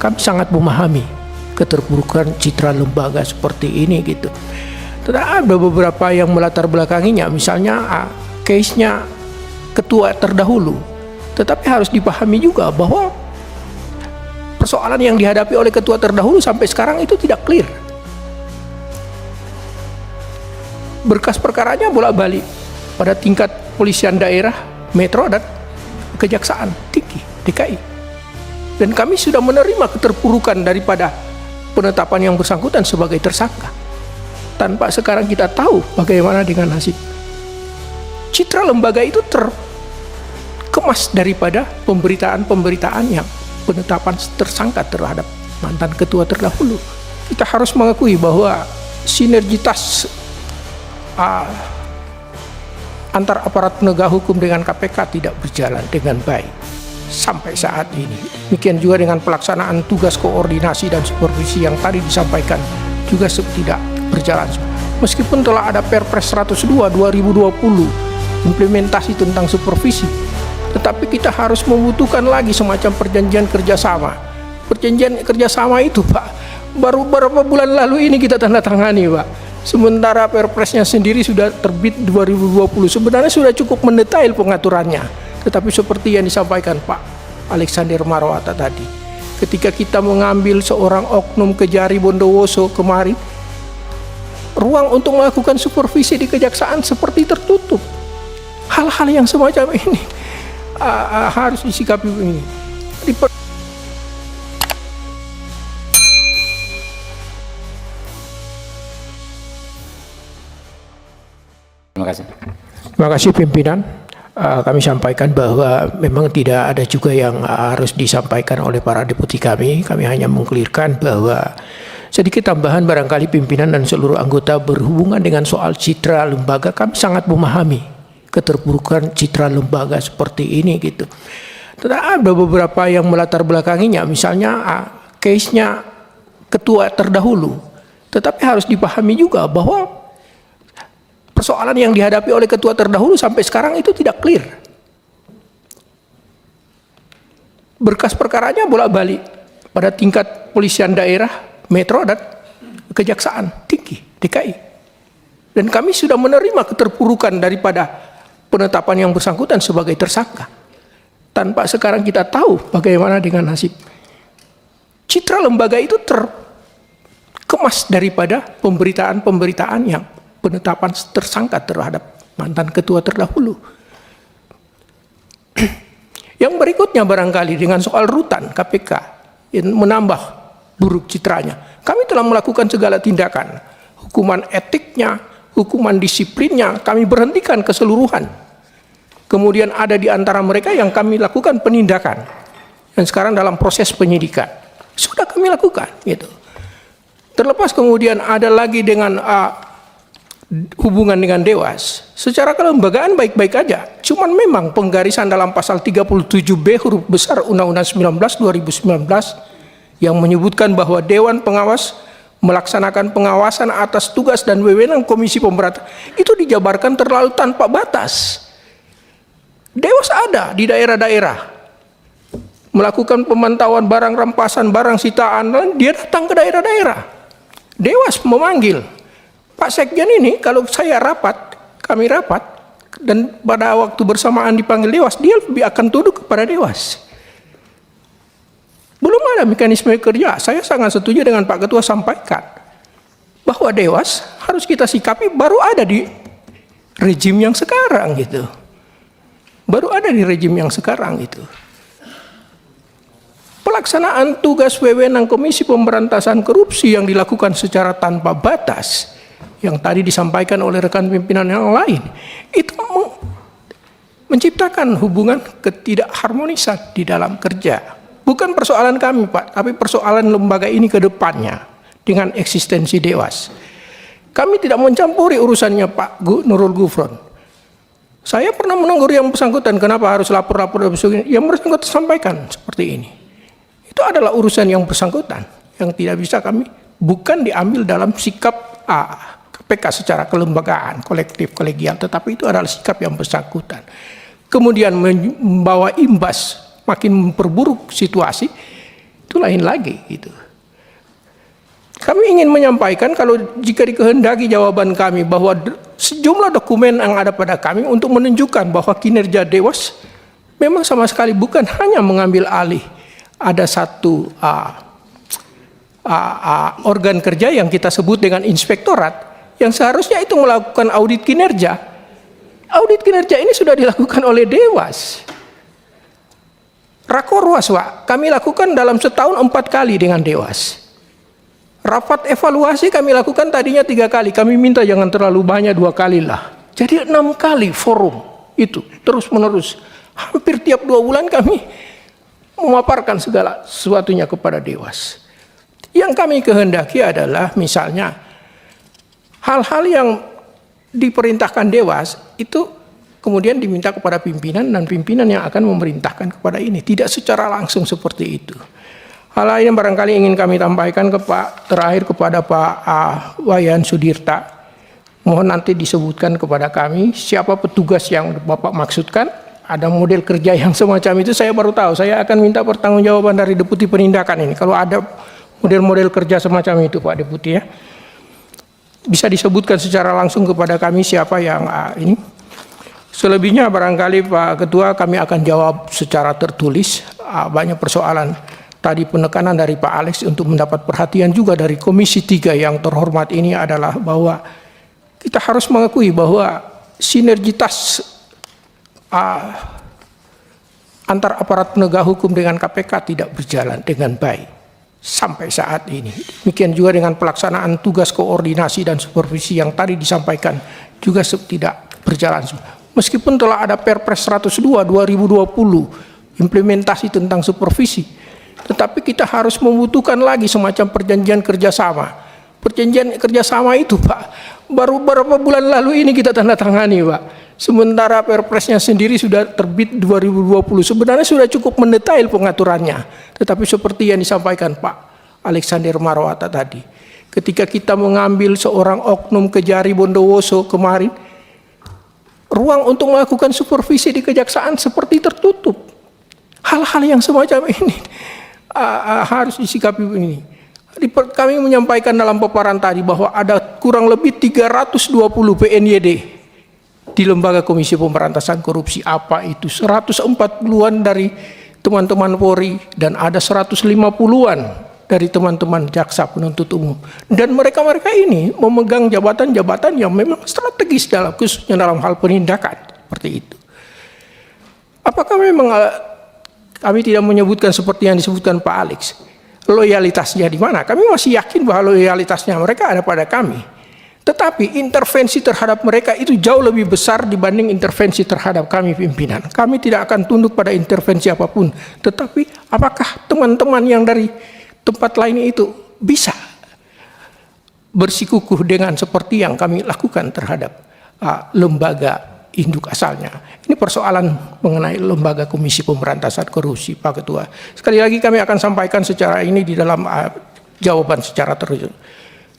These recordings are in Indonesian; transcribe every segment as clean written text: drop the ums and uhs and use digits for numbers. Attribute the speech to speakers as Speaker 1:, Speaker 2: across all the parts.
Speaker 1: kami sangat memahami keterpurukan citra lembaga seperti ini gitu. Tetapi ada beberapa yang melatar belakanginya, misalnya case-nya ketua terdahulu. Tetapi harus dipahami juga bahwa persoalan yang dihadapi oleh ketua terdahulu sampai sekarang itu tidak clear. Berkas perkaranya bolak-balik pada tingkat polisian daerah, metro, dan kejaksaan tinggi DKI. Dan kami sudah menerima keterpurukan daripada penetapan yang bersangkutan sebagai tersangka. Tanpa sekarang kita tahu bagaimana dengan nasib. Citra lembaga itu terkemas daripada pemberitaan-pemberitaan yang penetapan tersangka terhadap mantan ketua terdahulu. Kita harus mengakui bahwa sinergitas antar aparat penegak hukum dengan KPK tidak berjalan dengan baik sampai saat ini. Demikian juga dengan pelaksanaan tugas koordinasi dan supervisi yang tadi disampaikan juga tidak berjalan. Meskipun telah ada Perpres 102 2020 implementasi tentang supervisi, tetapi kita harus membutuhkan lagi semacam perjanjian kerjasama. Perjanjian kerjasama itu, Pak, baru beberapa bulan lalu ini kita tanda tangani, Pak. Sementara Perpresnya sendiri sudah terbit 2020. Sebenarnya sudah cukup mendetail pengaturannya. Tetapi seperti yang disampaikan Pak Alexander Marwata tadi, ketika kita mengambil seorang oknum Kejari Bondowoso kemarin, ruang untuk melakukan supervisi di kejaksaan seperti tertutup. Hal-hal yang semacam ini harus disikapi begini.
Speaker 2: Terima kasih.
Speaker 1: Terima kasih pimpinan. Kami sampaikan bahwa memang tidak ada juga yang harus disampaikan oleh para deputi kami. Kami hanya mengklirkan bahwa sedikit tambahan barangkali pimpinan dan seluruh anggota berhubungan dengan soal citra lembaga. Kami sangat memahami keterpurukan citra lembaga seperti ini gitu. Tetapi ada beberapa yang melatar belakanginya, misalnya case-nya ketua terdahulu. Tetapi harus dipahami juga bahwa persoalan yang dihadapi oleh ketua terdahulu sampai sekarang itu tidak clear. Berkas perkaranya bolak-balik pada tingkat polisian daerah, metro, dan kejaksaan tinggi DKI. Dan kami sudah menerima keterpurukan daripada penetapan yang bersangkutan sebagai tersangka. Tanpa sekarang kita tahu bagaimana dengan nasib. Citra lembaga itu terkemas daripada pemberitaan-pemberitaan yang penetapan tersangka terhadap mantan ketua terdahulu. Yang berikutnya barangkali dengan soal rutan KPK yang menambah buruk citranya. Kami telah melakukan segala tindakan, hukuman etiknya, hukuman disiplinnya kami berhentikan keseluruhan. Kemudian ada di antara mereka yang kami lakukan penindakan dan sekarang dalam proses penyidikan. Sudah kami lakukan gitu. Terlepas kemudian ada lagi dengan hubungan dengan Dewas, secara kelembagaan baik-baik aja. Cuman memang penggarisan dalam pasal 37B huruf besar Undang-Undang 19 2019 yang menyebutkan bahwa Dewan Pengawas melaksanakan pengawasan atas tugas dan wewenang Komisi Pemberantasan itu dijabarkan terlalu tanpa batas. Dewas ada di daerah-daerah melakukan pemantauan barang rampasan, barang sitaan, dan dia datang ke daerah-daerah. Dewas memanggil Pak Sekjen ini, kalau saya rapat, kami rapat, dan pada waktu bersamaan dipanggil Dewas, dia lebih akan tunduk kepada Dewas. Belum ada mekanisme kerja. Saya sangat setuju dengan Pak Ketua sampaikan bahwa Dewas harus kita sikapi baru ada di rejim yang sekarang gitu. Baru ada di rejim yang sekarang itu. Pelaksanaan tugas wewenang Komisi Pemberantasan Korupsi yang dilakukan secara tanpa batas, yang tadi disampaikan oleh rekan pimpinan yang lain, itu menciptakan hubungan ketidakharmonisan di dalam kerja. Bukan persoalan kami, Pak, tapi persoalan lembaga ini ke depannya dengan eksistensi Dewas. Kami tidak mencampuri urusannya Pak Nurul Gufron. Saya pernah menegur yang bersangkutan, kenapa harus lapor-lapor yang bersangkutan sampaikan seperti ini. Itu adalah urusan yang bersangkutan, yang tidak bisa kami, bukan diambil dalam sikap KPK secara kelembagaan, kolektif, kolegial, tetapi itu adalah sikap yang bersangkutan. Kemudian membawa imbas makin memperburuk situasi, itu lain lagi gitu. Kami ingin menyampaikan kalau jika dikehendaki jawaban kami bahwa sejumlah dokumen yang ada pada kami untuk menunjukkan bahwa kinerja Dewas memang sama sekali bukan hanya mengambil alih ada satu organ kerja yang kita sebut dengan inspektorat yang seharusnya itu melakukan audit kinerja. Audit kinerja ini sudah dilakukan oleh Dewas. Rakorwas, Pak, kami lakukan dalam setahun 4 kali dengan Dewas. Rapat evaluasi kami lakukan tadinya 3 kali. Kami minta jangan terlalu banyak, 2 kali lah. Jadi 6 kali forum itu terus menerus. Hampir tiap 2 bulan kami memaparkan segala sesuatunya kepada Dewas. Yang kami kehendaki adalah misalnya hal-hal yang diperintahkan Dewas itu kemudian diminta kepada pimpinan dan pimpinan yang akan memerintahkan kepada ini. Tidak secara langsung seperti itu. Hal lain yang barangkali ingin kami sampaikan terakhir kepada Pak Wayan Sudirta. Mohon nanti disebutkan kepada kami siapa petugas yang Bapak maksudkan. Ada model kerja yang semacam itu saya baru tahu. Saya akan minta pertanggungjawaban dari Deputi Penindakan ini. Kalau ada model-model kerja semacam itu Pak Deputi ya. Bisa disebutkan secara langsung kepada kami siapa yang ini. Selebihnya barangkali Pak Ketua kami akan jawab secara tertulis. Banyak persoalan. Tadi penekanan dari Pak Alex untuk mendapat perhatian juga dari Komisi 3 yang terhormat ini adalah bahwa kita harus mengakui bahwa sinergitas antar aparat penegak hukum dengan KPK tidak berjalan dengan baik sampai saat ini. Demikian juga dengan pelaksanaan tugas koordinasi dan supervisi yang tadi disampaikan juga tidak berjalan. Meskipun telah ada Perpres 102 2020 implementasi tentang supervisi, tetapi kita harus membutuhkan lagi semacam perjanjian kerjasama. Perjanjian kerjasama itu Pak, baru beberapa bulan lalu ini kita tanda tangani Pak. Sementara Perpresnya sendiri sudah terbit 2020. Sebenarnya sudah cukup mendetail pengaturannya. Tetapi seperti yang disampaikan Pak Alexander Marwata tadi. Ketika kita mengambil seorang oknum Kejari Bondowoso kemarin, ruang untuk melakukan supervisi di kejaksaan seperti tertutup. Hal-hal yang semacam ini harus disikapi ini. Kami menyampaikan dalam paparan tadi bahwa ada kurang lebih 320 PNYD di Lembaga Komisi Pemberantasan Korupsi. Apa itu? 140-an dari teman-teman Polri dan ada 150-an dari teman-teman jaksa penuntut umum. Dan mereka-mereka ini memegang jabatan-jabatan yang memang strategis khususnya dalam hal penindakan seperti itu. Apakah memang kami tidak menyebutkan seperti yang disebutkan Pak Alex, loyalitasnya di mana? Kami masih yakin bahwa loyalitasnya mereka ada pada kami. Tetapi intervensi terhadap mereka itu jauh lebih besar dibanding intervensi terhadap kami pimpinan. Kami tidak akan tunduk pada intervensi apapun. Tetapi apakah teman-teman yang dari tempat lain itu bisa bersikukuh dengan seperti yang kami lakukan terhadap lembaga induk asalnya? Ini persoalan mengenai Lembaga Komisi Pemberantasan Korupsi, Pak Ketua. Sekali lagi kami akan sampaikan secara ini di dalam jawaban secara tertulis.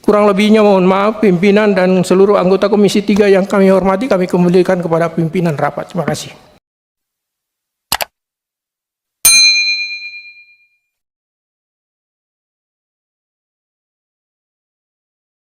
Speaker 1: Kurang lebihnya mohon maaf pimpinan dan seluruh anggota Komisi 3 yang kami hormati, kami kembalikan kepada pimpinan rapat. Terima kasih.